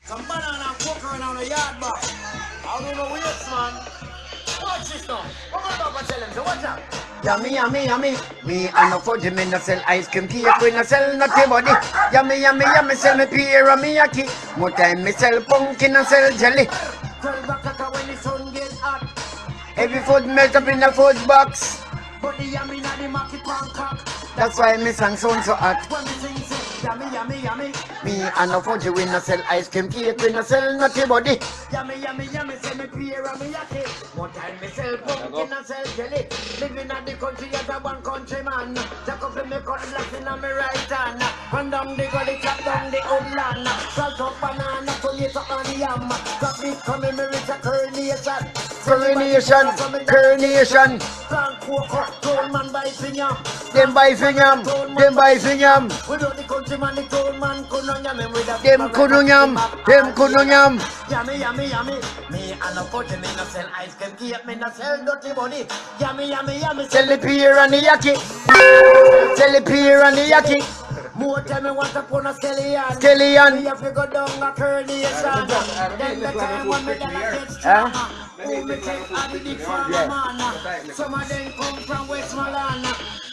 Some banana and coke around the yard, but I don't know waste, man. Watch this now. Come on, Papa, tell him. So watch out. Yummy, yummy, yummy. Me and no fudge, me no sell ice cream cake. We no sell nothing body. Yummy, yummy, yummy. Sell me pear and me yaki. More time me sell pumpkin and sell jelly. 12 o'clock when the sun gets hot. Every food melt up in the food box. But the yummy not the market pancake. That's why me sang sound so hot. When me sing say, yummy, yummy, yummy. Me and no fudge, we no sell ice cream cake. We no sell nothing body. Yummy, yummy, yummy. Sell me pear and me yaki. More time me sell pumpkin and sell jelly. Living at the country as a one countryman. Jack up in me cutlass in my right hand. Run down the gully, chop down the woodland. Salt up banana, tomato and yam. Got me coming, me reach a coronation. Coronation, coronation. Plant cocoa, told man by finger. Them by fingam, them by fingam. Without the countryman, the told man couldn't yam him with a Them kununyam, them kununyam. Yummy, yummy, yummy. Me and a put me no sell ice cream cake, me no sell dirty body. Yummy, yummy, yummy. Sell the pear and the yaki. Sell the pear and the yaki. More time me want to put a skeleton. Skeleton. Me have to go down a coronation. Then the time when me gonna get strong. Who me take a big farmer man. Some of them come from Westmoreland.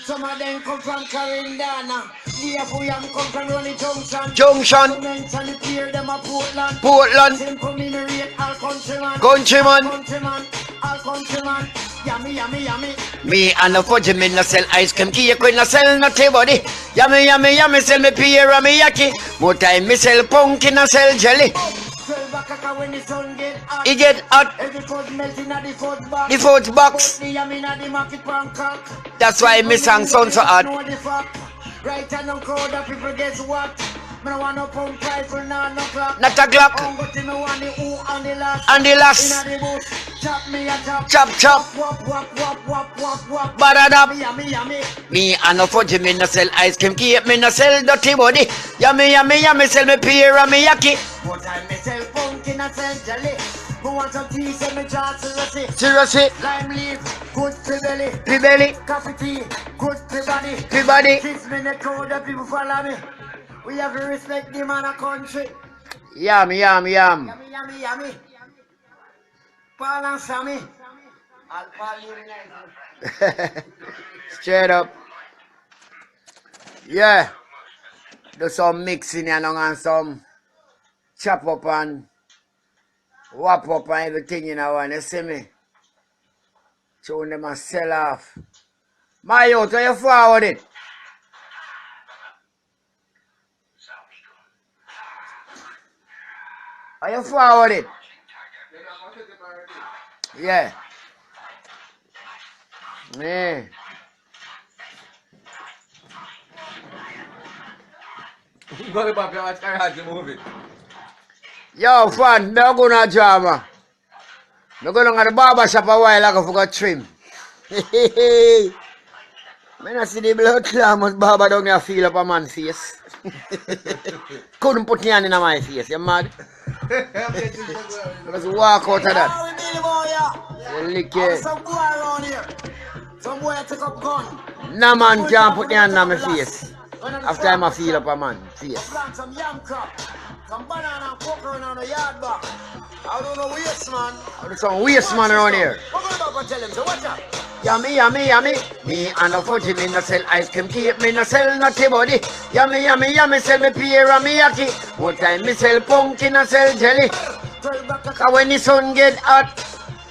Some of them come from Carindana. The Afuyam come from Ronnie Junction. Junction. Mention the peer them a Portland. Portland. Simple me rate all countryman. Countryman. Countryman. All countryman. Yummy, yummy, yummy. Me and no fudge, me no sell ice cream cake, we no sell nothing body. Yummy, yummy, yummy, sell me pear and me yaki. More time me sell pumpkin and sell jelly. 12 o'clock when the sun get hot. It get hot, Every food melting at the food box. the food box. The yummy in the market pancake. That's why me sang sound so hot. Know the fact. Right and on crowd of people guess what? Me no want no pump rifle, nah, no clock. Not a Glock. But me want the who and the last. And the last. Inna the bush. Chop me a chop. Chop, chop. Wop, wop, wop, wop, wop, wop. Badadab. Yummy, yummy. Me and no fudge, me no sell ice cream cake, me no sell dirty body. Yummy, yummy, yummy, sell me pear and me yaki. But I me sell pumpkin and sell jelly. Me want some tea, sell me jar seriously. Seriously, Lime leaf, good for belly. the belly, Coffee tea, good for body. the body. 6 minutes crowd of people follow me. We have to respect the man of country. Yum, yum, yum. Yummy, yummy, yummy. Paul and Sammy. I'll call you nice. Straight up. Yeah. Do some mixing and some chop up and whop up and everything in our one, you see me? Show them a sell off. My youth, are you forward it? Are you forward it? Yeah. Yeah. Gully Pop, you watch the movie. Yo, fun, me go na drama. Me go to the barber shop a while ago for go trim. Me not see the blood clam, but barber down there feel up a man's face. Couldn't put your hand in my face, you mad? Just walk out of that. Ah, we Billy boy, yeah. You lick There's it. some boy around here. Some boy take up gun. No man can't put your hand on my face. When I'm After I feel up a man's face. plant some yam crop. Some banana and coke around the yard back. I don't know waste, man. There's some waste man around here. We're going back and tell him, so watch out. Yummy, yummy, yummy. Me and the fudge, me no sell ice cream cake, me no sell nothing body. Yummy, yummy, yummy, sell me pear and me yaki. One time me sell pumpkin and sell jelly. 12 o'clock. Cause when the sun get hot,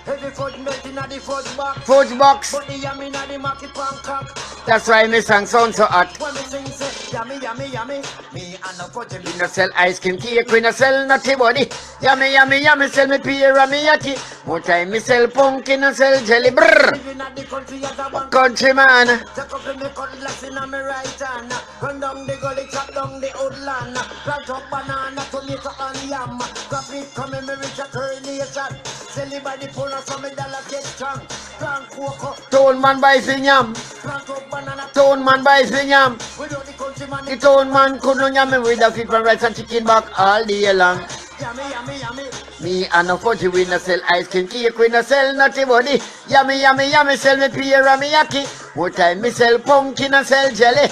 Every food melting at the food box. food box. But the yummy in the market pancake. That's why me sang sound so hot. When me sing say, yummy, yummy, yummy. Me and the fudge, We no sell ice cream cake, we no sell nothing body. Yummy, yummy, yummy, sell me pear and me yaki. One time me sell pumpkin and sell jelly. Brrr. living at the country as a one. Countryman. Jack up in me cutlass in my right hand. Run down the gully, chop down the woodland. Plant up banana, tomato and yam. Grab it, come in me reach a coronation. Sell it by the pound so me dollar get strong. Plant cocoa, Town man buy yam. plant up banana. Town man buy yam. Without the countryman, The town man couldn't yam me with the fish and rice and chicken back all day long. yummy, yummy, yummy. Me and no fudge, we no sell ice cream cake, we no sell nothing body. Yummy, yummy, yummy, sell me pear and me yaki. One time me sell pumpkin and sell jelly.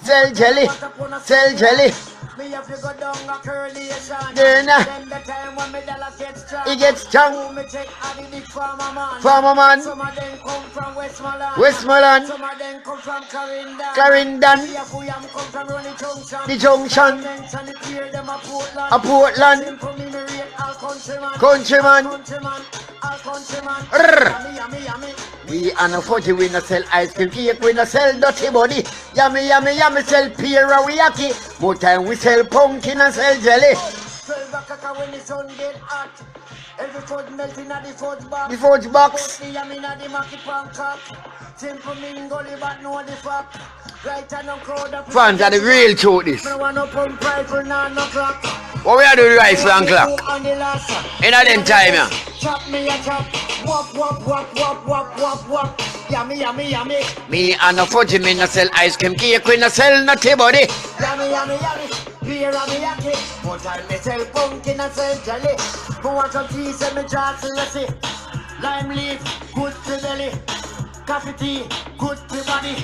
Sell jelly. Sell jelly. Me have to go down a correlation. Then the time when me dollars get strong. he gets strong. Who me take a the big farmer man. Farmer man. Some of them come from Westmoreland. Westmoreland. Some of them come from Clarendon. Clarendon. Me have we come from Ronnie Junction. The junction. Mention it here, them a Portland. A Portland. Simple me rate all countryman. Countryman. Countryman. All countryman. Rrr. Yummy, yummy, yummy. We are no fudgy, we no sell ice cream cake, we no sell dirty body. Yummy, yummy, yummy, sell pear and we yaki. More time we sell pumpkin and sell jelly. 12 o'clock when the sun get hot. Every food melting at the fudge box. The fudge box. The yummy na the market pancake. Simple me Gully but know the fact. Right and on crowd of Fans are the real truth this. me want to pump rifle 9 o'clock. What we are doing rifle and clock? In a them time, yeah. Chop me a chop. Wop, wop, wop, wop, wop, wop, wop. Yummy, yummy, yummy. Me and no fudgy, me no sell ice cream cake, we no sell nothing body. Yummy, yummy, yummy. Beer and me yaki. More time me sell pumpkin and sell jelly. Me want some tea, send me jar seriously. Lime leaf, good to belly. Coffee tea, good to body.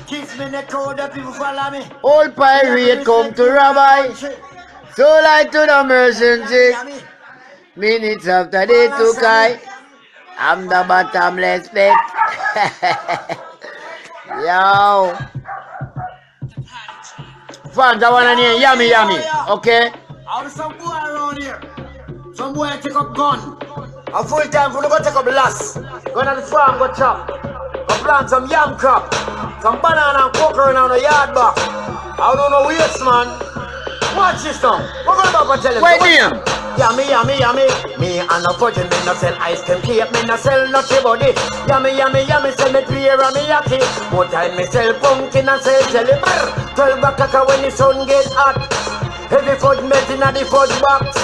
Kiss me neck out, the people follow me. Old pirate come to rabbi. So light to the emergency. Minutes after they took I. I'm the bottomless pit. Yo. Fans, I want to name Yammy Yammy. Okay? How some boy around here? Some boy take up gun. A full time for to go take up lass. Go to the farm, go chop. Go plant some yam crop. Some banana and cocoa around the yard back. I don't know waste, man. Watch this now. We're going back and tell him. Wait name? Yummy, yummy, yummy. Me and no fudge, me no sell ice cream cake, me no sell nothing body. Yummy, yummy, yummy, sell me pear and me yaki. More time me sell pumpkin and sell jelly. 12 o'clock when the sun get hot. Heavy fudge melting at the fudge box.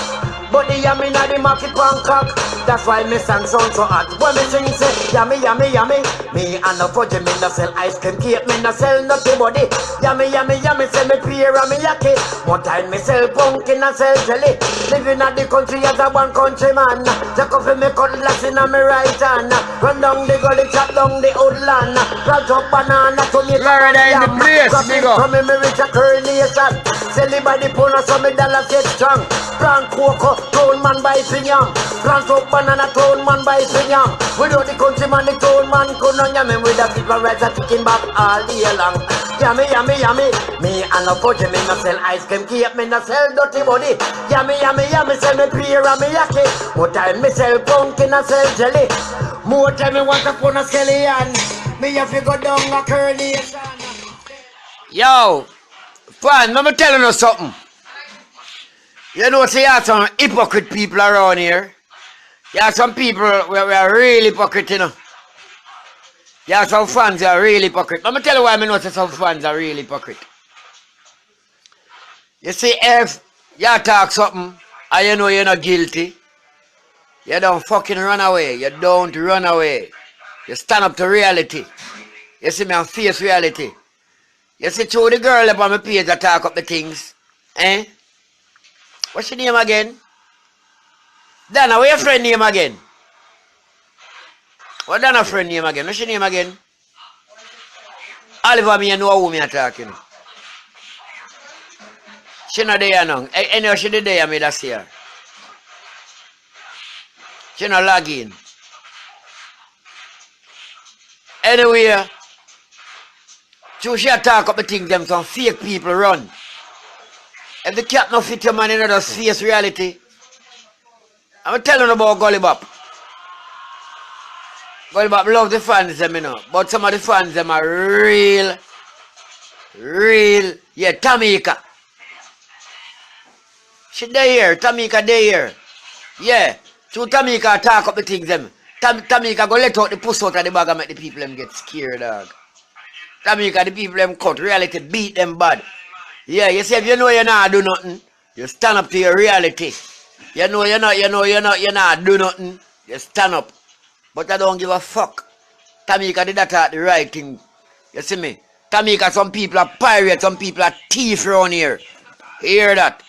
But the yummy na the market pancake. That's why me sound so hot. When me sing say yummy, yummy, yummy. Me and no fudge, me no sell ice cream cake, me no sell nothing body. Yummy, yummy, yummy, sell me pear and me yaki. More time me sell pumpkin and sell jelly. Living at the country as a one countryman. Jack up me cutlass in a me right hand. Run down the gully, chop down the woodland. Plant up banana to me. Florida in the place, big up. From me reach a coronation. Sell it by the pound so me dollar get strong. Plant cocoa, town man buy pinyam. Plant up banana, town man buy pinyam. Without the countryman, the town man couldn't yam him with a people rice and chicken back all day long. Yummy, yummy, yummy. Me and no fudge, me no sell ice cream cake, me no sell dirty body. Yummy, yummy, yummy, sell me pear and me yaki. More time me sell pumpkin and sell jelly. More time me want to put a skeleton. Me have to go down a curly. Yo. Fans, let me tell you something. You know, see, you have some hypocrite people around here. You have some people where we are really hypocrite, you know. You have some fans that are really hypocrite. Let me tell you why I know some fans are really hypocrite. You see, if you talk something and you know you're not guilty, you don't fucking run away. You don't run away. You stand up to reality. You see me and face reality. You see, through the girl up on my page that talk up the things. Eh? What's your name again? Dana, what's your friend name again? What Dana friend name again? What's your name again? Oliver, me, you know who me are talking. She not there now. Anyway, she did there, me that's here. She not log in. Anyway, so she talk up the thing, them some fake people run. If the cat no fit your man, you know, just face reality. I'm telling you about Gully Bop. Gully Bop love the fans, them, you know. But some of the fans, them are real. Yeah, Tamika. She there, Tamika there. Yeah. So Tamika talk up the things, them. Tamika go let out the puss out of the bag and make the people them get scared, dog. Tamika, the people them cut reality, beat them bad. Yeah, you see, if you know you're not do nothing, you stand up to your reality. You know you're not do nothing, you stand up. But I don't give a fuck. Tamika did that at the right thing. You see me? Tamika, some people are pirates, some people are thieves around here. You hear that?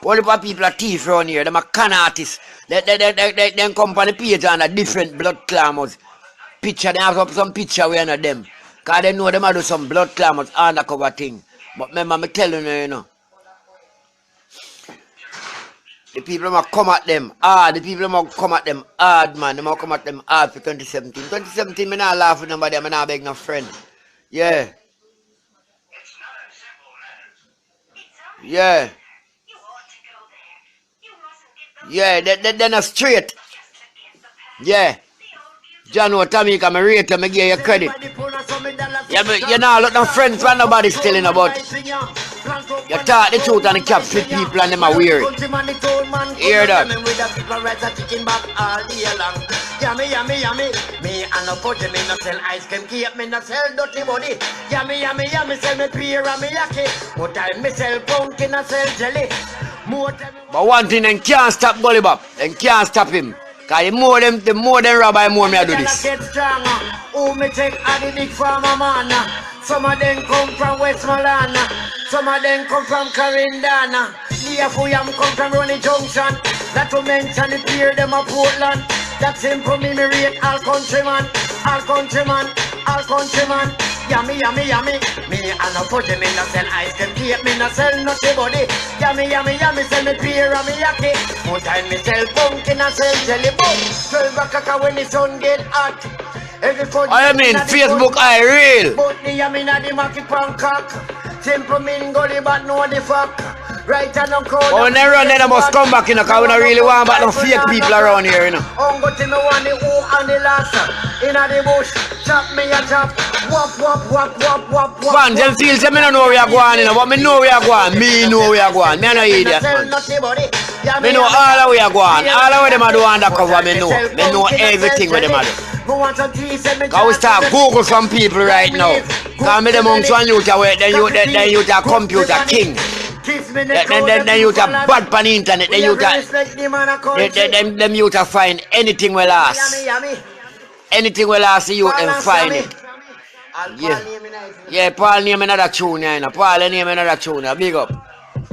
All the people are thieves around here, them are con artists. They come on the page and a different blood clamours. Picture, they have up some picture we are them. Because they know them are do some blood clamours undercover thing. But remember, I'm telling you, you know. The people might come at them hard. The people might come at them hard, man. They might come at them hard for 2017. 2017, me not laugh with nobody. Me not beg no friend. Yeah. Yeah. Yeah, they're not straight. Yeah. John Tamika, me rate you, me give you credit. Yeah, but you know, look, no friends when nobody's telling about. You talk the truth and the cap fit people and them are weird. Hear that? Yummy. Me and no put me no sell ice cream, keep me no sell dirty body. Yummy, sell me pear and me yaki. More time me sell pumpkin and sell jelly. But one thing, they can't stop Gully Bop. They can't stop him. Cause the more them rob, the more me I do this. Who me take a the big farmer man. Some of them come from Westmoreland. Some of them come from Carindana. Leafuyam come from Ronnie Junction. Not to mention the peer them a Portland. That's simple me rate all countryman. Yummy. Me and no put me no sell ice cream, keep me no sell nothing body. Yummy, sell me pear and me yaki. More time me sell pumpkin and sell jelly boom. 12 o'clock when the sun get hot. I mean, Facebook, I real. But the yummy na the market Bangkok. Simple mean Gully but know the fuck. Right and no crowd. Oh, when they run, then I must come back, you know, because we don't really want but no fake people around here, you know. Go to me one the who and the last. In the bush, chop me a chop. Wop. Man, them feel say me don't know where you are going, you know, but me know where you are going. Me know where you are going. Me no idiot, man. Me know all the way you are going. All the way them a do undercover, me know. Me know everything where them a do. Because we start Google some people right now. Because me them amongst one youth away, then youth a computer king. Then youth a bad pan internet, then youth a them youth a find anything we last. Anything we last, you can find it. Yeah, Paul name another tune, you know. Paul name another tune, big up.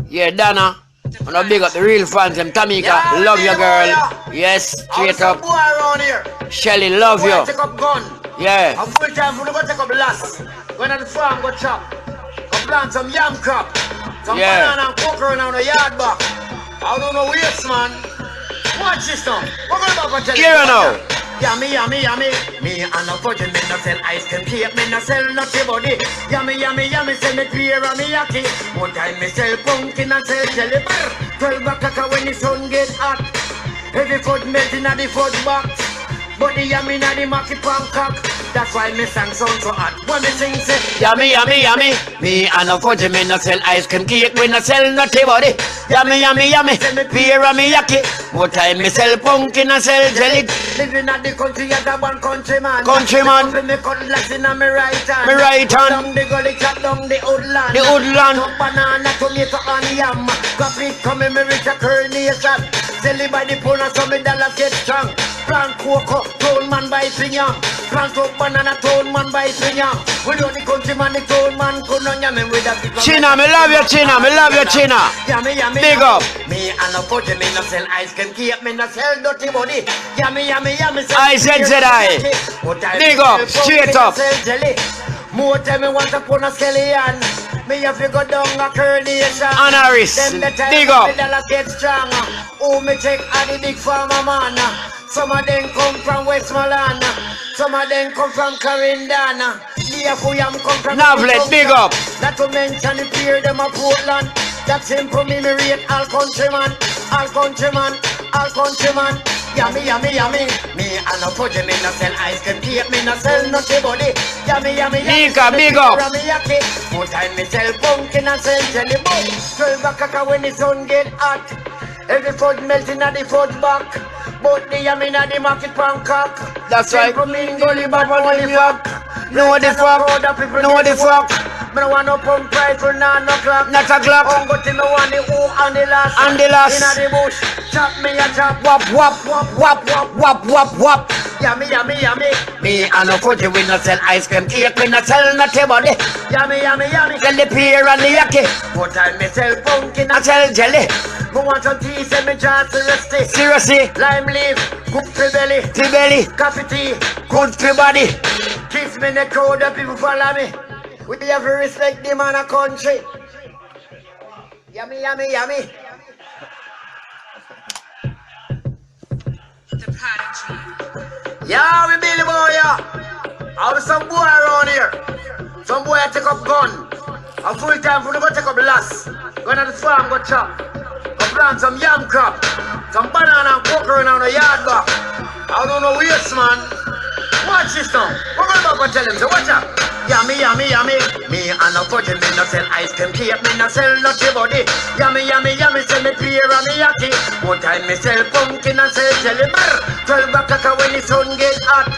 Yeah, Dana, wanna big up the real fans, them Tamika, love you girl. Yes, straight up. Shelly, love you. Yeah. I'm full time for go take up last. When at the farm go chop. Go plant some yam crop. Some banana and coconut on the yard back. I don't know waste, man. Watch this now. We're going back and tell you. Here now. Yummy. Me and no fudge, me no sell ice cream, cake, me no sell nothing body. Yummy, sell me pear and me yaki. More time me sell pumpkin and sell jelly bar. 12 o'clock when the sun get hot. Every foot melting at the foot box. But the yummy na the market Bangkok. That's why me sang sound so hot. When me sing say Yummy. Me and no fudge, me no sell ice cream, cake, me no sell nothing body. Yummy. Pear and me yaki. More time me sell pumpkin and sell jelly. living at the country as a one countryman. Me cutlass in me right hand. Me right hand. Down the gully, chop down the woodland. The woodland. Some banana, tomato and yam. Grab it, come in me rich a coronation. Sell it by the pound and some dollars get strong. Plant cocoa, town man buy yam. Plant up banana, town man buy yam. We know the countryman, the town man could not yam with a big China, me love you, China. Yummy. Big up. Me and no put me no sell ice cream, keep me no sell dirty body. Yummy. I said I. Big up, straight up. More time me want to put a skeleton. Me have to go down a coronation. Honoris, big up. Get strong. Oh, me check at the big farmer man. Some of them come from Westmoreland. Some of them come from Carindana. Leafuyam come from Navlet, big up. Not to mention the peer them a Portland. That's simple me rate all countryman. Yummy. Me and no fudge, me no sell ice cream, cake, me no sell nothing body. Yummy. Nika, big up. More time me sell pumpkin and sell jelly boom. 12 o'clock when the sun get hot. Every fudge melting at the fudge back. But the yummy na the market Bangkok. That's right. Simple mean Gully, but know the fuck. Know the fuck. Me no want no pump price for 9 o'clock. Not a clock. Go to me want the who and the last. Inna the bush, chop me a chop. Wap. Yummy. Me and no fudge, we no sell ice cream, cake, we no sell nothing body. Yummy. Sell the pear and the yaki. What time me sell pumpkin I and sell jelly. me want some tea, send me chance to rest it. Seriously, Lime leaf, good for belly. the belly, Coffee tea, good for body. kiss me in the crowd, the people follow me. We have to respect the man of country. Yummy. Yeah, we Billy boy, yeah. I have some boy around here. Some boy take up gun. A full time for to go take up lass. Go to the farm, go chop. Go plant some yam crop. Some banana and coconut on the yard back. I don't know waste, man. Watch this now. What about go tell him? So watch out. Yummy, yummy, yummy. Me and a fudge, me no sell ice cream cake. Me no sell nutty body. Yummy, yummy, yummy. Sell me pear and me yaki. One time me sell pumpkin and sell jelly bar. 12 o'clock when the sun get hot.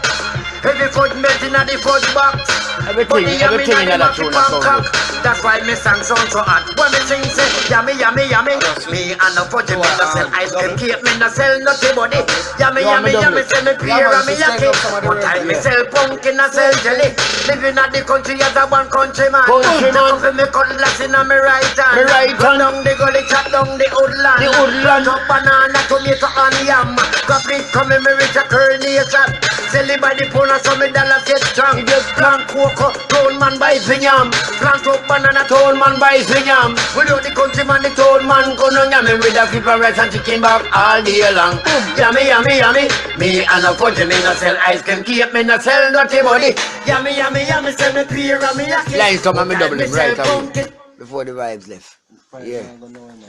Heavy fudge melting at the fudge box. Everything in that tune is so good. That's why me song sound so hot. When me sing say yummy, yummy, yummy. Me and a fudge, me no sell ice cream cake. Me no sell nutty body. Yummy, yummy, yummy. Sell me pear and me yaki. One time me sell pumpkin and sell jelly. Living at the country as a one countryman. Countryman. Me cutlass in a me right hand. Run down the gully, chop down the woodland. Plant up banana, tomato and yam. Coffee come in me reach a coronation. Sell it by the pound so me dollars get strong. Plant cocoa, town man buy yam. Plant up banana, town man buy yam. Without the countryman, the town man gonna yam me with a flip and rice and chicken back all day long. Yummy, yummy, yummy. Me and a fudge, me no sell ice cream cake, me no sell nutty body. Yummy, yummy, yummy, sell me pear and me yaki. Lines come and me double him right away. Before the vibes left. Yeah.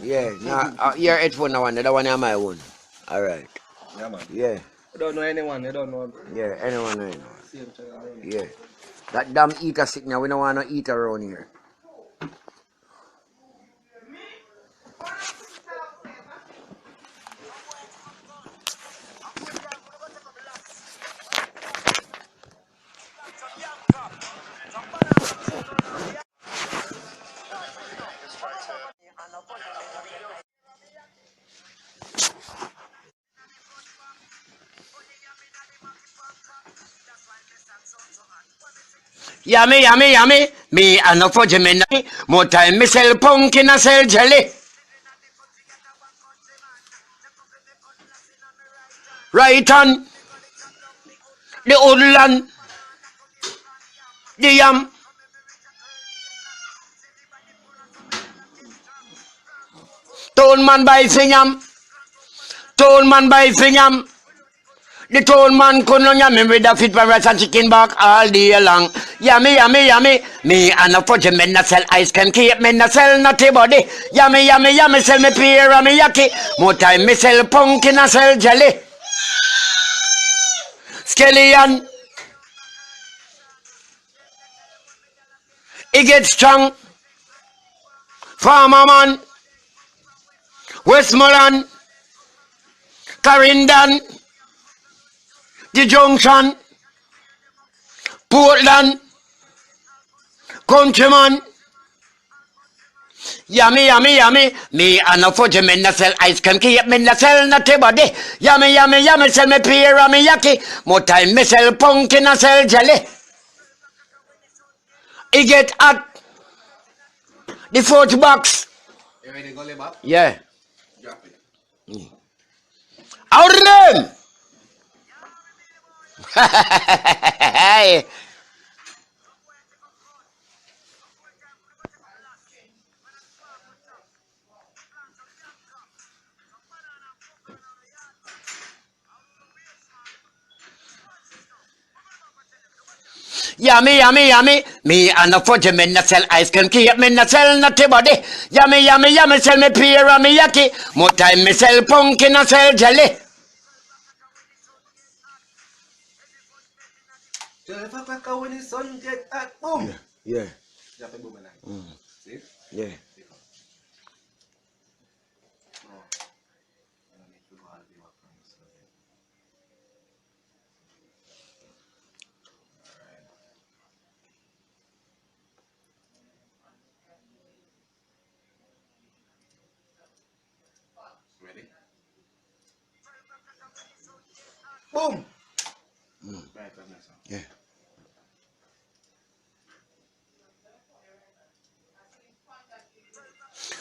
Yeah. Now, your headphone now, the other one is my own. Alright. Yeah, man. Yeah. You don't know anyone, you don't know. Yeah, anyone know. Yeah. That damn eater sick now, we don't want no eater around here. Yummy, yummy, yummy. Me and no fudge me no. More time me sell pumpkin and sell jelly. Right on. The woodland. The yam. Town man buy yam. Town man buy yam. The town man couldn't yam me with a fit for rice and chicken back all day long. Yummy, yummy, yummy. Me and a fudge me no sell ice cream cake, me no sell nutty body. Yummy, yummy, yummy. Sell me pear and me yaki. More time me sell pumpkin and sell jelly. Skeleton. He get strong. Farmer man. Westmoreland. Clarendon. The Junction. Portland. Countryman. Yummy, yummy, yummy. Me and a fudge, me no sell ice cream cake, me no sell nutty body. Yummy, yummy, yummy. Sell me pear and me yaki. More time me sell pumpkin and sell jelly. He get hot. The fourth box. You ready to go back? Yeah. Drop it. Out of them! Hey. Yummy, yummy, yummy. Me and a fudge, me no sell ice cream cake, me no sell nutty body. Yummy, yummy, yummy. Sell me pear and me yaki. More time me sell pumpkin and sell jelly. 12 o'clock when the sun get hot, boom. Yeah. Drop it, boom, and see? Yeah. Ready? Boom. Right, Yeah.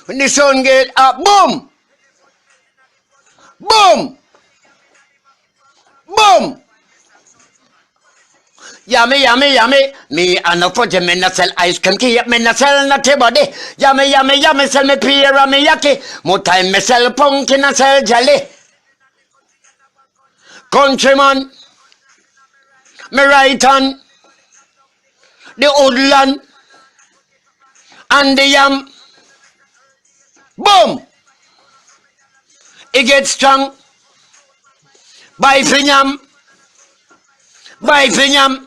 When the sun get up, boom! Boom! Boom! Yummy, yummy, yummy. Me and a fudge, me no sell ice cream cake, me no sell nutty body. Yummy, yummy, yummy. Sell me pear and me yaki. More time me sell pumpkin and sell jelly. Countryman, me right hand, the woodland, and the yam. Boom! It gets strong. By finyam, by finyam.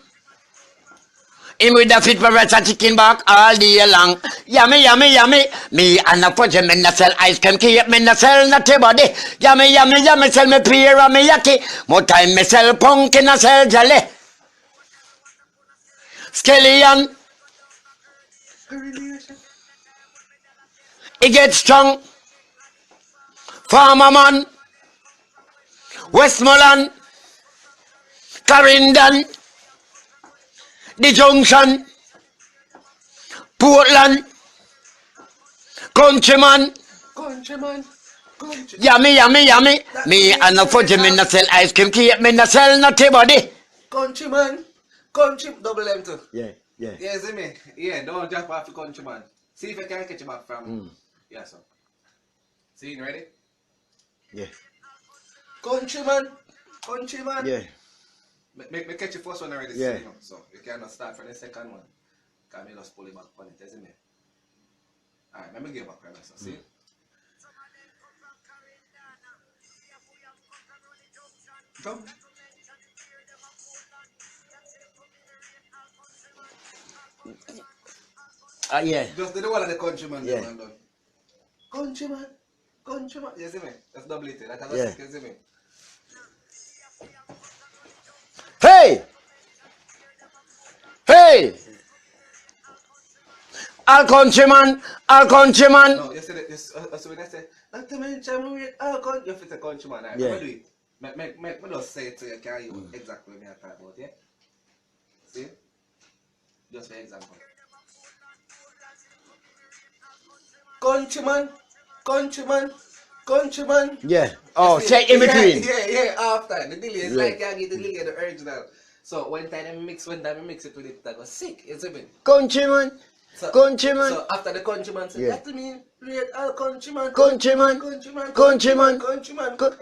Him with the fit for a chicken back all day long. Yummy, yummy, yummy. Me and a fudge, me na sell ice cream, keep me na sell nutty body. Yummy, yummy, yummy, sell me pear and me yaki. More time me sell pumpkin and sell jelly. Skeleton, he get strong. Farmer man, Westmoreland, Clarendon, the Junction, Portland, Countryman. Countryman. Yummy, yummy, yummy. Me and a fudge, me na sell ice cream, keep me na sell nutty body. Countryman. Double M too. Yeah. Yeah, see me? Yeah, don't jump off the countryman. See if I can catch you back from. Yeah, so. See, you ready? Yeah. Countryman. Yeah. Me catch the first one already, Yeah. see, so you cannot start from the second one. Can me just pull it back on it, see me? Alright, let me give back right now, so see? Come. Yeah. Just do the one of the countryman, Yeah. and done. Countryman. You see me? Just double it, like I just Yeah. you see me? Hey! Hey! All countryman, all countryman. No, you see that, so when I say, not to mention me, all country, you fit a countryman, right? Yeah. Let me do it. Make me just say it so you can you exactly what I talk about, yeah? See? Just for example. Countryman. Yeah. Oh, You see? say in between. Yeah, after. The delay is Yeah. like you get the delay, the original. So when time I mix it with it, I go sick, you see me? Countryman, So, countryman. So after the countryman said, Yeah. that mean, read all countryman. Countryman.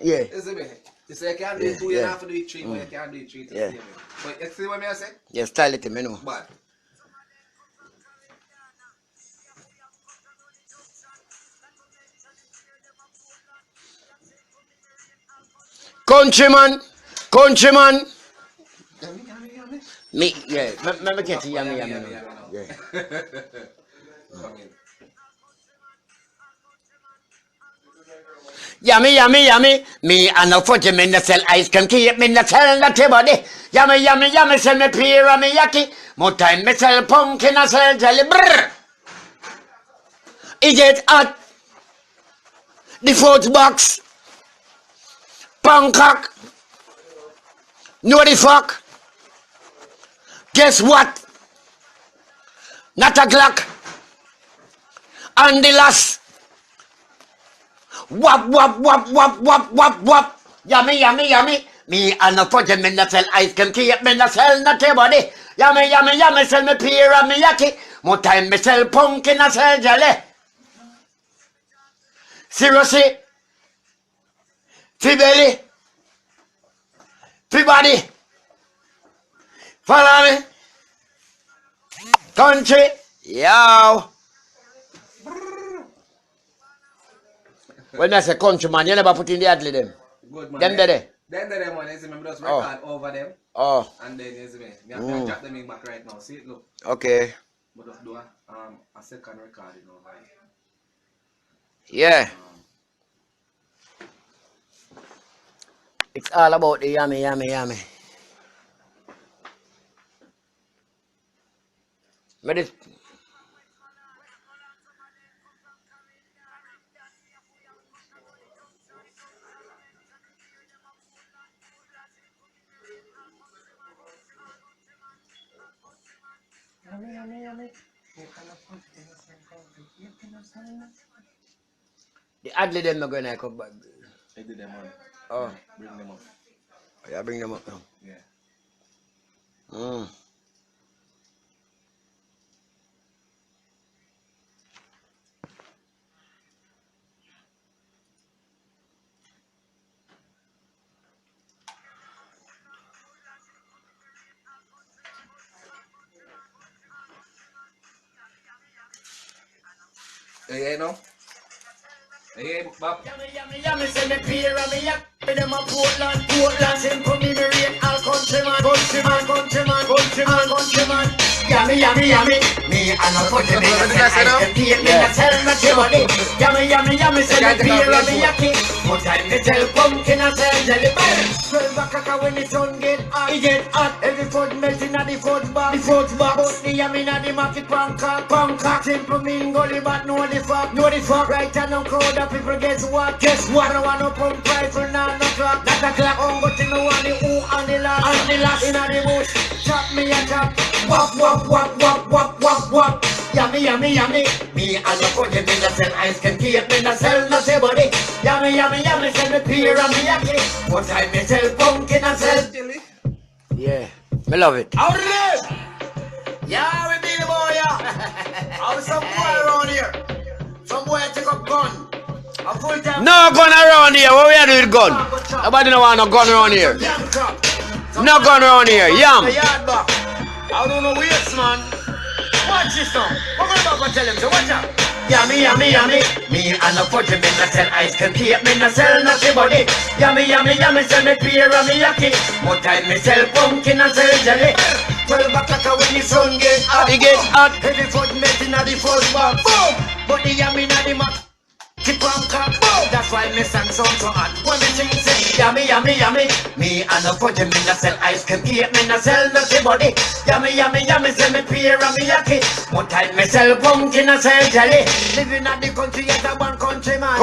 Yeah. You see me? You say you can't do Yeah, it two, you yeah. have to do it three, but you can't do it three to Yeah. see me. But you see what I say? Yeah, style it, me know. Bad. Countryman. Yummy. Me, yeah. Me get yummy. Yummy. Yeah. Come in. Yummy. Me and a fudge, me na sell ice cream, keep me na sell nutty body. Yummy, sell me pear and me yaki. More time me sell pumpkin and sell jelly. Brr. It get hot. The fourth box. Bangkok. Know the fuck? Guess what? Not a Glock. And the last. Wap. Yummy. Me and a fudge, me na sell ice cream, keep me na sell nutty body. Yummy, sell me pear and me yaki. More time me sell pumpkin and sell jelly. Seriously? Fi belly? Fi body? Follow me? Country? Yo. When I say country, man, you never put in the adley them. Good man. Them there. Then them one, you see me, I just record over them. Oh, And then you see me, I drop them in back right now. See it, look. okay. But just do a second recording over it. Yeah. It's all about the yummy. But it's... The adley them are going to come back. I did them on. Oh, Bring them up. yeah, bring them up now. Yeah. You know? Hey, Bob. Yammy, send me peer and me yak. Them a Portland, simple me rate all countryman. Yammy, me and a put him in a cell. I can keep me in a cell, not your body. Yammy, send me peer and me yak. Put time me tell pumpkin and sell jelly. 12 o'clock when the sun get hot, every foot melting at the foot bar. But the yammy na the market pancake. Simple mean gully, but know the fuck. Right and no crowd of people guess what? I don't want no pump rifle, nah, no clock. That a clock on, but you know want the who and the last. In the bush, chop me a chop. Wap. Yummy. Me and the put him in the cell. Ice can keep me in the cell, not your body. Yummy, send me peer and me yaki. What time me sell pumpkin and sell jelly? Yeah, me love it. Out of there! Yeah, we be the boy, yeah. Have some boy around here. Some boy take up gun. A full time. No gun around here. What we are doing with gun? Nobody no want no gun around here. No gun around here. Yam. I don't know waste, man. Watch this now. Come on back and tell him, so watch out. Yummy. Me and the put him in the cell. Ice can keep me in the cell, not your body. Yummy, send me peer and me yaki. More time me sell pumpkin and sell jelly. 12 o'clock when the sun get hot. Every foot melting at the first bar. Boom! But the yummy na the mat. Keep on cock. That's why me stand so hot. When me sing say yummy. Me and the put him in the cell. Ice can keep me in the cell, not your body. Yummy, send me peer and me yaki. More time me sell pumpkin and sell jelly. Living at the country as a one countryman.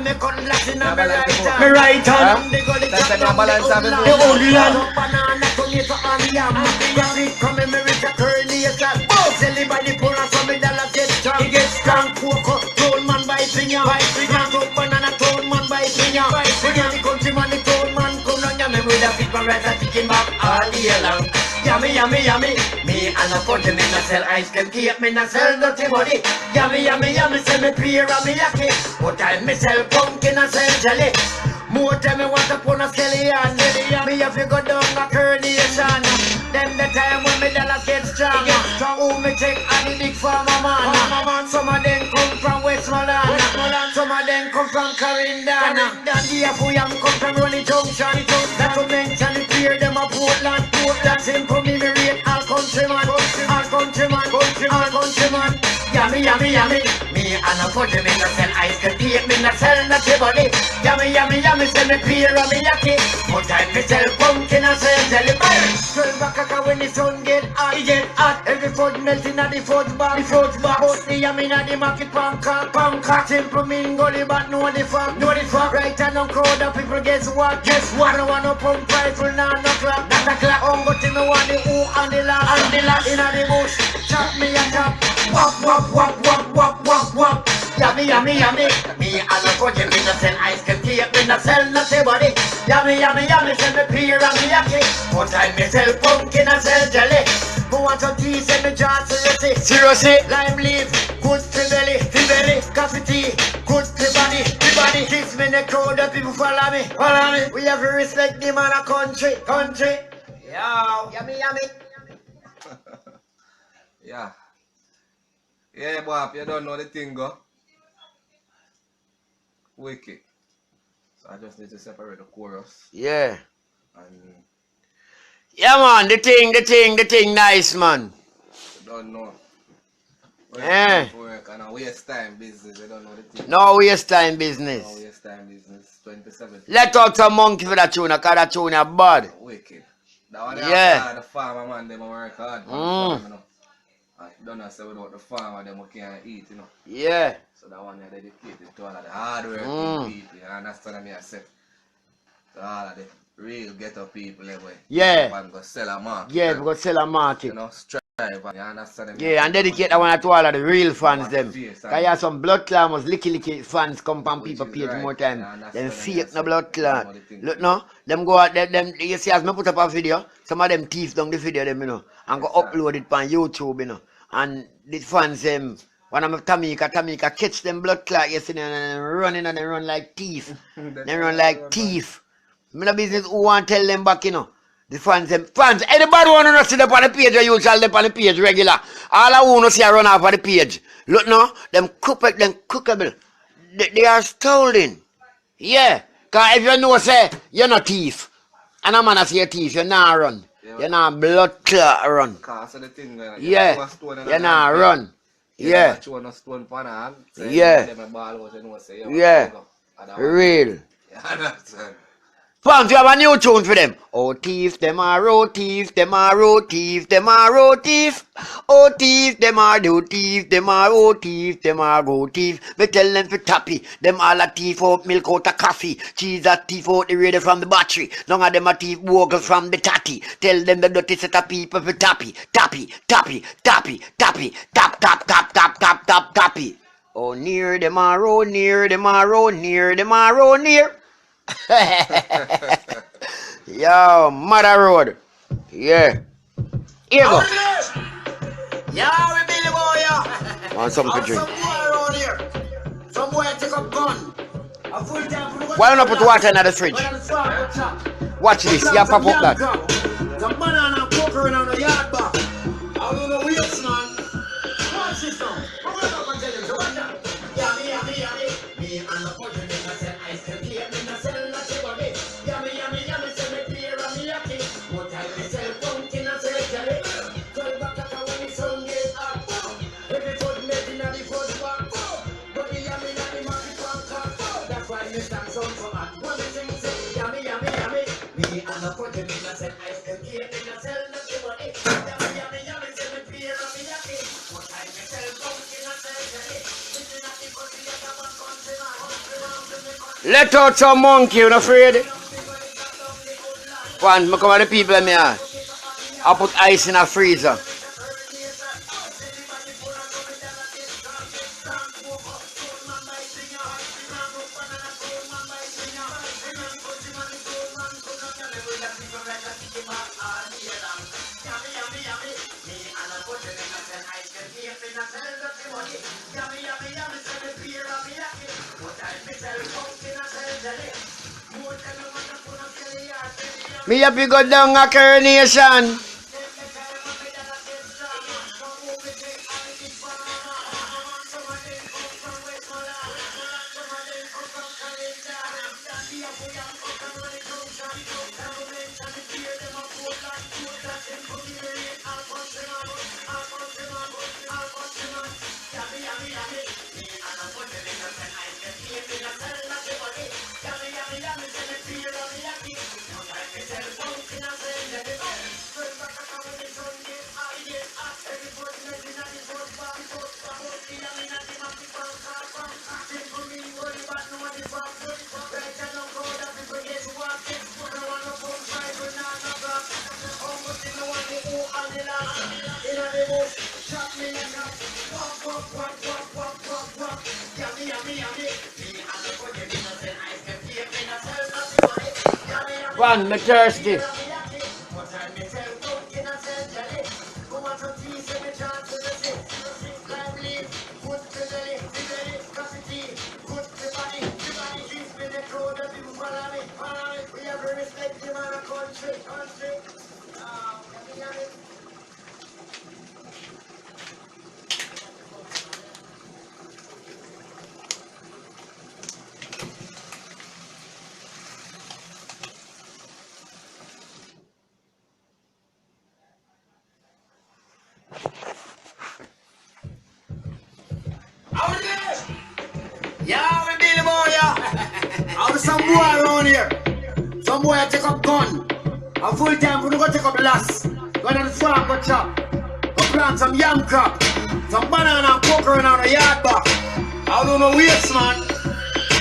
Me cut Latin and me right hand. The gully That's chop the down balance of it. the old land. Banana, tomato and yam. Graphic come in me with a curly shot. Silly by the poor and some dollars get strong. He gets strong, cocoa, tone man by finger. Banana, tone man by finger. The countryman, the tone man come down. Yummy with a big man right and chicken back all year long. Yummy. Me and a put him in the cell. Ice can keep me in the cell, not your body. Yummy, send me peer and me yaki. What time me sell pumpkin and sell jelly. More time me want to put a skeleton. Me have to go down a coronation. Then the time when me dollars get strong. Who me take and the big farmer man. Some of them come from Westmoreland. Some of them come from Carindana. The Afuyam come from Ronnie Junction. That to mention the peer them a Portland. Simple me rate all countryman. Yummy. Me and a put him in the cell. Ice can keep me in the cell, not your body. Yummy, send me peer and me yaki. More time me sell pumpkin and sell jelly. 12 o'clock when the sun get hot. Every foot melting at the foot bar. But the yummy na the market pancake. Simple mean gully, but know the fuck. Right and no crowd of people guess what? I don't want no pump rifle, nah, no clock. That a clock on, but you know want the who and the last. In the bush, chop me a chop. Wap. Yummy. Me and the put him in the cell. Ice can keep me in the cell, not your body. Yummy, send me peer and me yaki. More time me sell pumpkin and sell jelly. Who want some tea, send me jar seriously. Lime leaf, good to belly. Coffee tea, good to body. Kiss me in the crowd, the people follow me. We have to respect the man of country. Yo, yummy. Yeah, boy, you don't know the thing, go. Wicked. So I just need to separate the chorus. Yeah. And Yeah, man. The thing nice, man. you don't know. Yeah. Work and a waste time business. You don't know the thing. No waste time business. 27. Let out some monkey for that tune, cause that tune is bad. Wicked. That one Yeah. the farmer man, they work hard. I don't know, say without the farmer, them can't eat, you know. Yeah. So that one is dedicated to all of the hard working people. You understand me? I said, to all of the real ghetto people, anyway. Yeah. And go sell a market. Yeah, we go sell a market. You know, strive. You understand me? Yeah, and dedicate that one to all of the real fans them. Face, Cause you have some blood clammers, licky fans come from people page right. more time. Yeah, Them that's fake no what blood clot. what they think. Look no, them go out them you see as me put up a video, some of them thief down the video them, you know, and go upload it on YouTube, you know. And the fans them one of my Tamika catch them blood clot yesterday and running and they run like thief. They run like thief. Me no business who want tell them back, you know. The fans, anybody want to see them on the page, you usually them on the page regular. All I want to see I run off of the page. Look now, them cookable. They are stolen. Yeah. Because if you know, say, you're not thief. And a man I see a thief, you're not run. Yeah. You're not blood clot run. Because of the thing, Yeah. You're not run. Yeah. Yeah. Yeah. Real. Fans, you have a new tune for them. Oh, thief, them are road thief, them are road thief, them are road thief. Oh, thief, them are do thief, them are road thief, them are road thief. Me tell them for tappy, them all a thief out milk out of coffee. Cheese a thief out the radio from the battery. None of them a thief burgers from the tatty. Tell them the dirty set of people for tappy, tappy, tappy, tappy, tappy, tap, tap, tap, tap, tap, tap, tappy. Oh, near them are road, near them are road, near them are road, near. Yo, Mother Road. Yeah. Here go. Yeah, we Billy boy, yeah. Want something to drink? Some boy around here. Some boy take up gun. A full time. Why not put water in the fridge? Watch this. Yeah, pop up that. Some banana and coke around the yard back. I don't know wheels, man. Watch this now. Come on up and tell him. So watch that. Yammy. Me and the portrait in the cell. I still keep in the cell. Yammy. Say me clear and me happy. More time me sell pumpkin and sell jelly. 12 o'clock when the sun gets up. Every foot made in the foot back. But the yammy and the market one cut. That's why me stand so hot. One thing say yammy. Me and the portrait in the cell. I still keep in the cell. Yammy. Say me clear and me happy. More time me sell pumpkin and sell jelly. Let out some monkey, you not afraid? Fans, I come at the people in here. I put ice in a freezer. Me happy go down a coronation. One, me thirsty. Yeah, we Billy boy, yeah. I have some boy around here. Some boy take up gun. A full time we go take up lass. Go to the farm, go chop. Go plant some yam crop. Some banana and coke around the yard back. I don't know waste, man.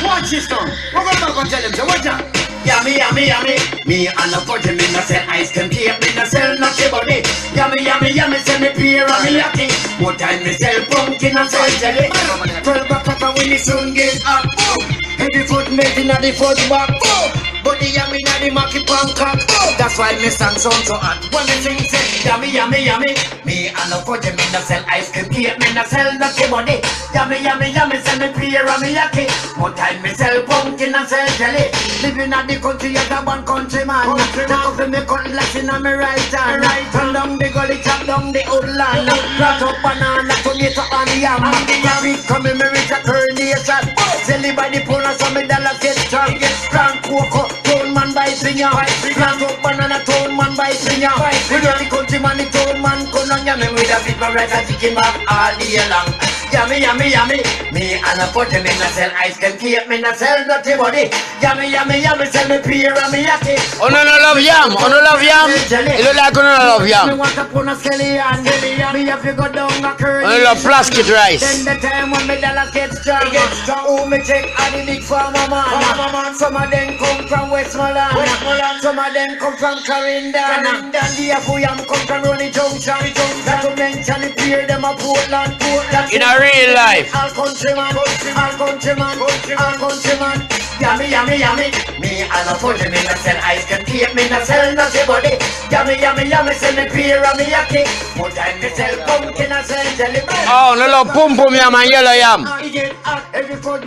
Watch this now. We're going back and tell him, so watch that. Yammy. Me and the virgin in the cell. Ice cream cake in the cell, not your body. Yammy. Say me pear and me happy. More time me sell pumpkin and sell jelly. 12 o'clock when the sun gets up. Heavy foot made in the foot back. But the yammy and the market pan cock. That's why me stand so hot. When me sing say yammy. Me and no fudge, me no sell ice cream cake, me no sell nothing body. Yummy, yummy, yummy, sell me pear and me yaki. More time me sell pumpkin and sell jelly. Living at the country as a one countryman. Take up me cutlass in me right hand. Turn down the gully, chop down the old land. Plant up banana, tomato and yam. Yummy, come in me with a coronation. Sell it by the pound and some me dollar get strong. Plant cocoa, town man by singer. Plant up banana, town man by singer. We do the countryman, the town man come on yummy with a big red and chicken back all day long. Yummy, yummy, yummy. Me and a put me no sell ice cream cake, me no sell nothing body. Yummy, yummy, yummy, sell me pear and me yaki. Oh no love yam, oh no love yam. You look like you no love Me yam. want to put a skeleton. Me have to go down a curry. Oh no love plastic rice. Then the time when me dollars get strong. Oh, me check all the big farmer man. Some of them come from Westmoreland. Some of them come from Clarendon. The Afuyam come from Ronnie Junction. That to mention it here, them a Portland. In a real life. All countryman. Yummy, yummy, yummy. Me and a fudge, me no sell ice cream cake, me no sell nothing body. Yummy, yummy, yummy, sell me pear and me yaki. More time me sell pumpkin and sell jelly. Oh no love pum pum yam and yellow yam.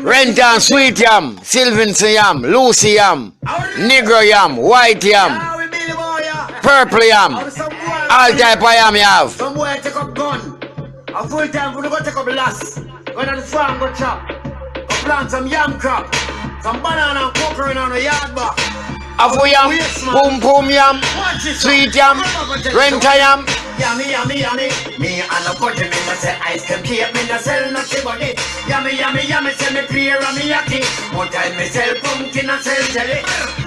Rent and sweet yam, Sylvanson yam, Lucy yam, Negro yam, white yam, purple yam. All type of yam you have. Some boy take up gun. A full time we go take up lass. Go to the farm go chop. Go plant some yam crop. Some banana and coconut on the yard back. Afu yam, pum pum yam, sweet yam, renta yam. Yummy, yummy, yummy. Me and a budget, me no sell ice cream cake, me no sell nothing body. Yummy, yummy, yummy, sell me pear and me yaki. More time me sell pumpkin and sell jelly.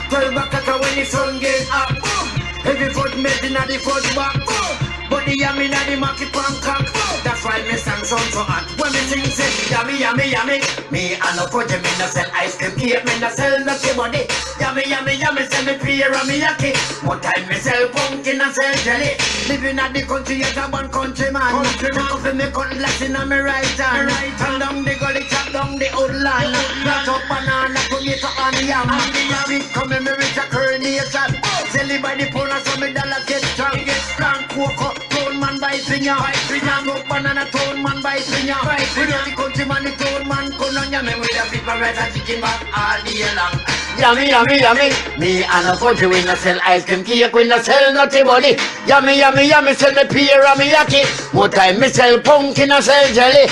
12 o'clock when the sun gets up, boom. Every foot made in the foot back, boom. But the yummy na the market pancake. That's why me stand so hot. When me sing say yummy, yummy, yummy. Me and a fudge, me no sell ice cream cake, me no sell nothing body. Yummy, yummy, yummy, sell me pear and me yaki. More time me sell pumpkin and sell jelly. Living at the country as a one countryman. Take up me cutlass in me right hand. Turn down the gully, chop down the old land. Plant up banana, tomato and yam. Yummy, come in me with a coronation. Sell it by the pound and some me dollar get strong. Plant cocoa. Town man by singer, plant up banana, town man by singer. We know the countryman, the town man come on yummy with a big red and chicken back all day long. Yummy, yummy, yummy. Me and a fudge, we no sell ice cream cake, we no sell nothing body. Yummy, yummy, yummy, sell me pear and me yaki. More time me sell pumpkin and sell jelly.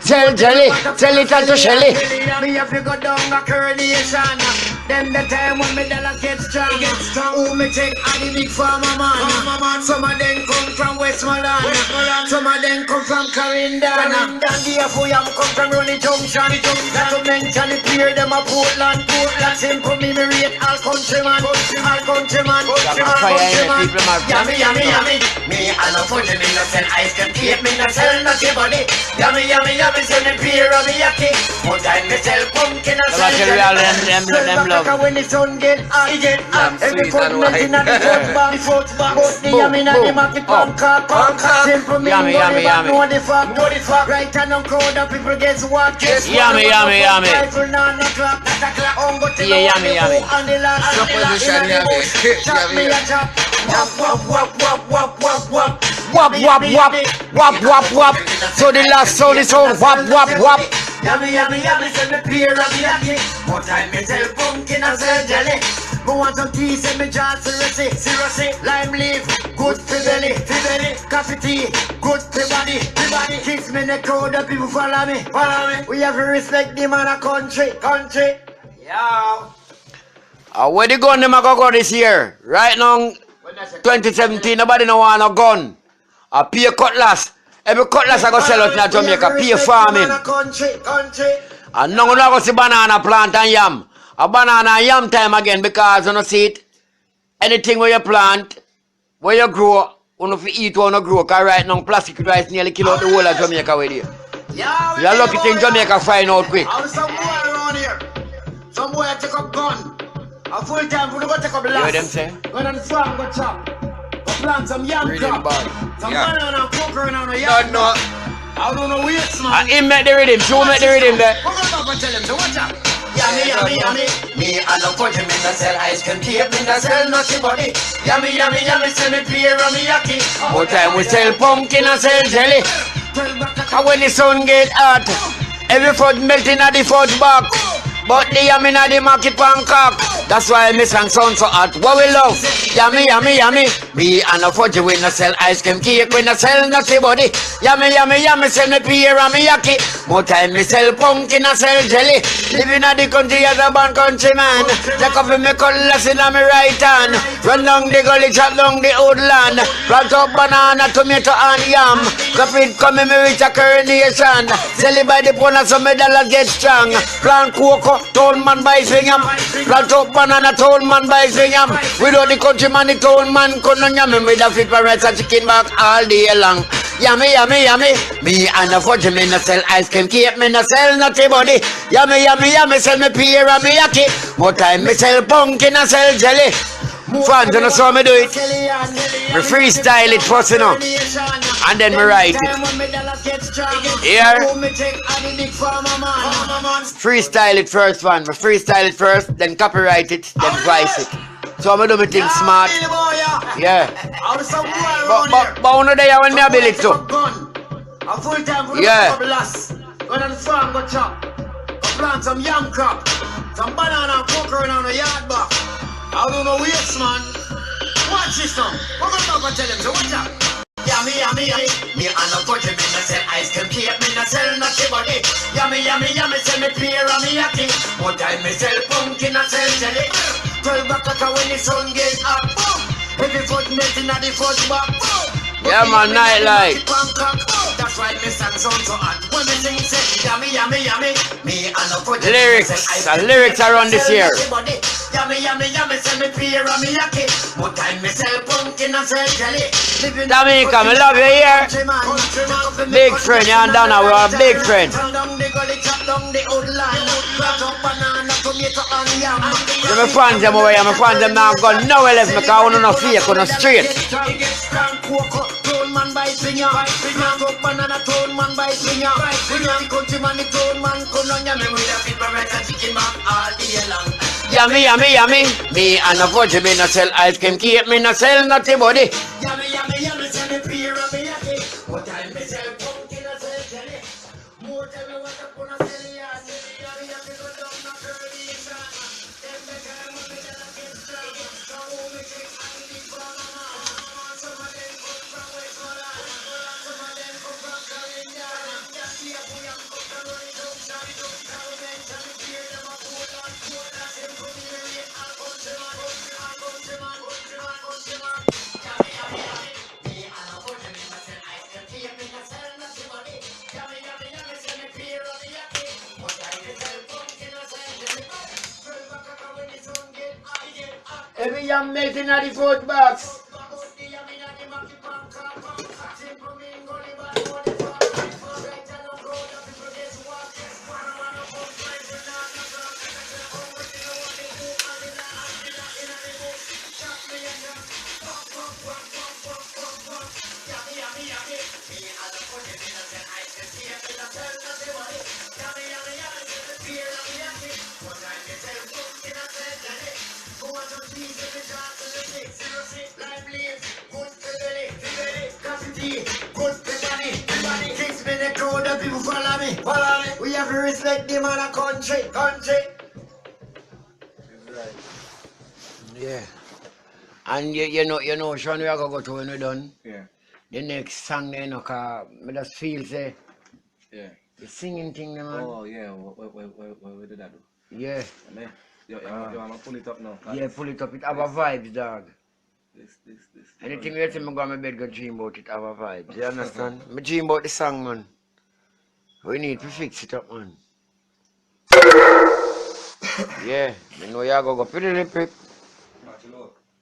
Sell jelly, sell it to Shelly. Me have to go down a coronation. Then the time when me dollar get strong. Oh, me check all the big farmer man. Some of them come from Westmoreland. Some of them come from Clarendon. The Afuyam come from Ronnie Junction. That to mention it here, them a Portland. Simple me rate all countryman. Yummy, yummy, yummy. Me and a fudge, me no sell ice cream cake, me no sell nothing body. Yummy, yummy, yummy. Me sell me pear and me yaki. More time me sell pumpkin and sell jelly. When the sun get hot, every foot melting at the foot back. Both the yummy and the market pancake. Simple me know the fact. Right hand on crowd of people guess what? Yummy. Yeah, yummy. Chop position, yummy. Chop me a chop. Wap. So the last sound is on wap. Yummy, sell me pear and me yaki. More time me sell pumpkin and sell jelly. Me want some tea, sell me jar syrup. Lime leaf, good for belly. Coffee tea, good for body. Kiss me in the crowd, the people follow me. We have to respect the man of country. Yeah. Where the gun them a go this year? Right now, 2017, nobody no want no gun. A pay cutlass. Every cutlass I go sell out in Jamaica, pay farming. And now we go see banana plant and yam. A banana and yam time again because you don't see it. Anything where you plant, where you grow, you don't eat or you grow. Because right now plastic rice nearly kill out the whole of Jamaica with you. You're lucky thing Jamaica find out quick. Some boy around here. Some boy take up gun. A full time for the go take up the last. You hear them say? Go to the farm, go chop. Go plant some yam crop. Some banana and coconut on the yam. I don't know where it's man. Him make the rhythm, show make the rhythm there. Go back and tell him, so watch out. Yummy, yummy, yummy. Me and the fudge, me no sell ice cream cake, me no sell nothing body. Yummy, yummy, yummy, sell me pear and me yaki. More time we sell pumpkin and sell jelly. And when the sun get hot, every fudge melting at the fudge box. But the yummy na the market Bangkok. That's why me sang sound so hot. What we love? Yummy, yummy, yummy. Me and the fudge, we no sell ice cream cake, we no sell nothing body. Yummy, yummy, yummy, sell me pear and me yaki. More time me sell pumpkin and sell jelly. Living at the country as a born countryman. Jack up in me cutlass in my right hand. Run down the gully, chop down the old land. Plant up banana, tomato and yam. Coffee come in me reach a coronation. Sell it by the pound so me dollars get strong. Plant cocoa, told man buy swingham. Plant up banana, told man buy swingham. Without the countryman, the told man couldn't yam me with a fit for rice and chicken back all day long. Yummy, yummy, yummy. Me and the fudge, me no sell ice cream cake, me no sell nothing body. Yummy, yummy, yummy, sell me pear and me yaki. More time me sell pumpkin and sell jelly. Fans, you know how me do it? Me freestyle it first, you know, and then me write it. Here, freestyle it first, man. Me freestyle it first, then copyright it, then voice it. So I'm do me things smart. Yeah. But one day I want me ability to. Yeah. Plant some yam crop, some banana and cocoa around the yard back. I don't know waste, man. Watch this now. We're going to talk and tell them, so watch out. Yummy, yummy, yummy. Me and the fudge, me no sell ice cream cake, me no sell nothing body. Yummy, yummy, yummy, sell me pear and me yaki. More time me sell pumpkin and sell jelly. 12 o'clock when the sun gets up, boom. Every foot melting at the fudge back, boom. Yeah, man, nightlight. That's why me stand so hot. When me sing, say, yummy, yummy, yummy. Me and the fudge. Lyrics around this year. Yummy, yummy, yummy, sell me pear and me yaki. More time me sell pumpkin and sell jelly. Jamaica, me love you here. Big friend, you and Donna, we are big friend. So my fans them over here, my fans them now gone nowhere left because I want to know fake, I want to straight. Yummy, yummy, yummy. Me and the fudge, me no sell ice cream cake, me no sell nothing body. Yummy, yummy, yummy, sell me pear and me yaki. More time me sell pumpkin and sell jelly. More time me want to put a sell yard. Yummy, yummy, go down the curly sun. Then me come with me that I get strong. So me take and leave for mama. Some of them come from West Holland. Some of them come from Carolina. Just see a boy and come from running down. Shawty down, Carolina. Shawty pear them a cool and cool. That's him come here and countryman. Yummy, yummy, yummy. Me and the fudge, me no sell ice cream cake, me no sell nothing body. Yummy, yummy, yummy, sell me pear and me yaki. More time me sell pumpkin and sell jelly. 12 o'clock when the sun get hot. Every yam melting at the food box. Follow me. We have to respect the man of country. Yeah. And you know, Sean, we are going to go to when we're done. Yeah. The next song, you know, cause I just feel, say, Yeah. the singing thing, man. Oh, yeah. Where did that do? Yeah. Man, you want to pull it up now? Yeah, pull it up. It have a vibes, dog. This. Anything you tell me, go to my bed, go dream about it, have a vibes. You understand? I dream about the song, man. We need to fix it up, man. Yeah, I know you're going to go pretty pip.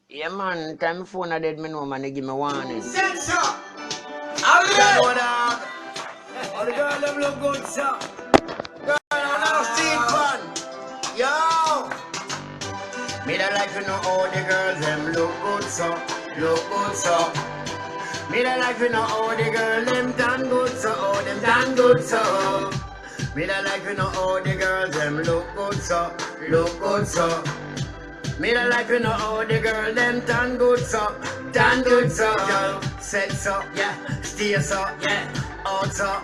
Yeah, man, time my phone is dead, I know, man, they give me warning. Sensor! How you doing, dog? All the girls them look good, sir. Girl, I'm not street fun. Yo! Me don't like to know all the girls them look good, so. Me don't like to know all the girls them done good, so. Me da like you know how the girls them look good so, look good so. Me da like you know how the girl them tan good so, girl. Set so, yeah, steer so, yeah, out so,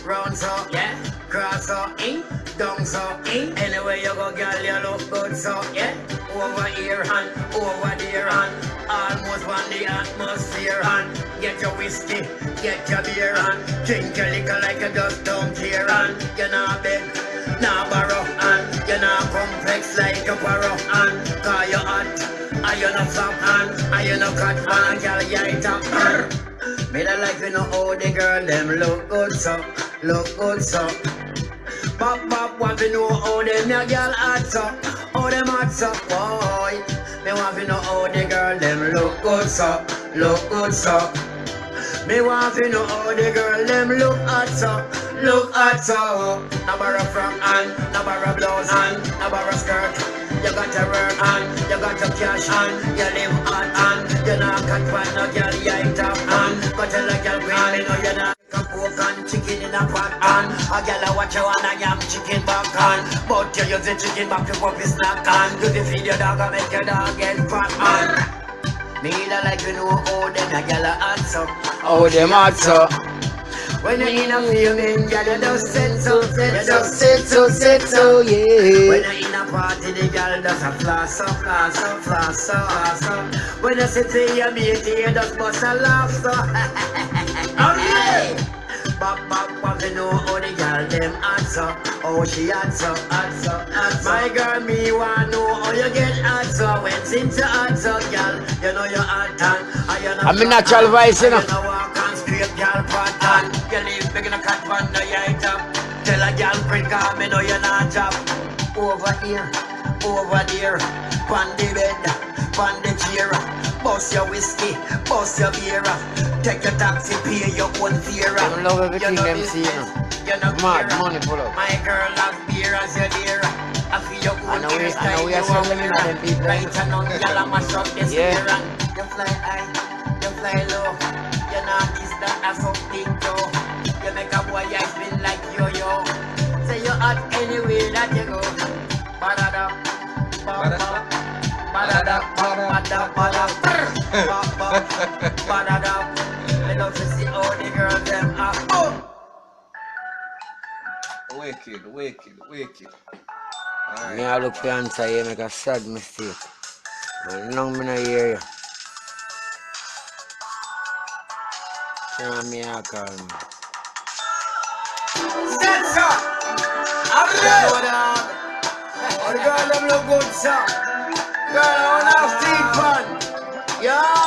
round so, yeah, cross so, down so, anyway you go girl you look good so, yeah, over here and over there and almost on the atmosphere and get your whiskey, get your beer and drink your liquor like you just don't care and you not beg, not borrow and you not complex like a barrow and cause you hot, and you not flop and you not cut and girl you ain't up. Me da like you know how the girl them look good so, look good so. Pop pop want to know how them your girl hot so, how them hot so, boy. Me want to know how the girl them look good so, look good so. Me want to know how the girl them look hot so, look hot so. No borrow from and, no borrow blouse and, no borrow skirt. You got your work and, you got your cash and, you live hot and, you not cut one no girl you ain't up and. Go tell a girl queen me know you not a pork and chicken in a pot and a girl a watch you and a yam chicken back and. But you use the chicken back to pop his snack and do the feed your dog and make your dog get fat and. Me da like you know how them a girl a hot so, How them hot so. when you in a feeling, girl, you just sit so, you just Sit so, yeah. when you in a party, the girl does a floss up, floss up, floss up, floss up. When you sit in your mate, you just bust a laugh so. Okay. Bop bop bop, you know how the girl them hot so, how she hot so, hot so, hot so. My girl, me want know how you get hot so. When since you hot so, girl, you know you hot and you know. I'm in natural voice, you know. You know walk and straight, girl, pattern. You live big in a cat van, no you ain't up. Tell a girl print, cause me know you not job. Over here, over there, pon the bed, pon the chair. Bust your whiskey, bust your beer. Take your taxi, pay your own fare. I love everything them see, you know. You know Mad care. money pull up. My girl has beer as your dear. I feel your own I know we hairstyle, are you selling wear. in them people. Right and on, y'all a mash up this Yeah. year and you fly high, you fly low. You know this that a something though. You make a boy eye spin like yo-yo. Say you hot anywhere that you go. Ba-da-da, ba-ba, ba-da-da, ba-da-da, ba-da-da, ba-da-da. I love to see all the girls them are. Wicked, wicked, wicked. Me I look for answer here, make a sad mistake. But long me no hear you. Me I call me. Sensa! I'm ready! All the girls them look good, sir. Girl, I wanna have teeth on. Yeah.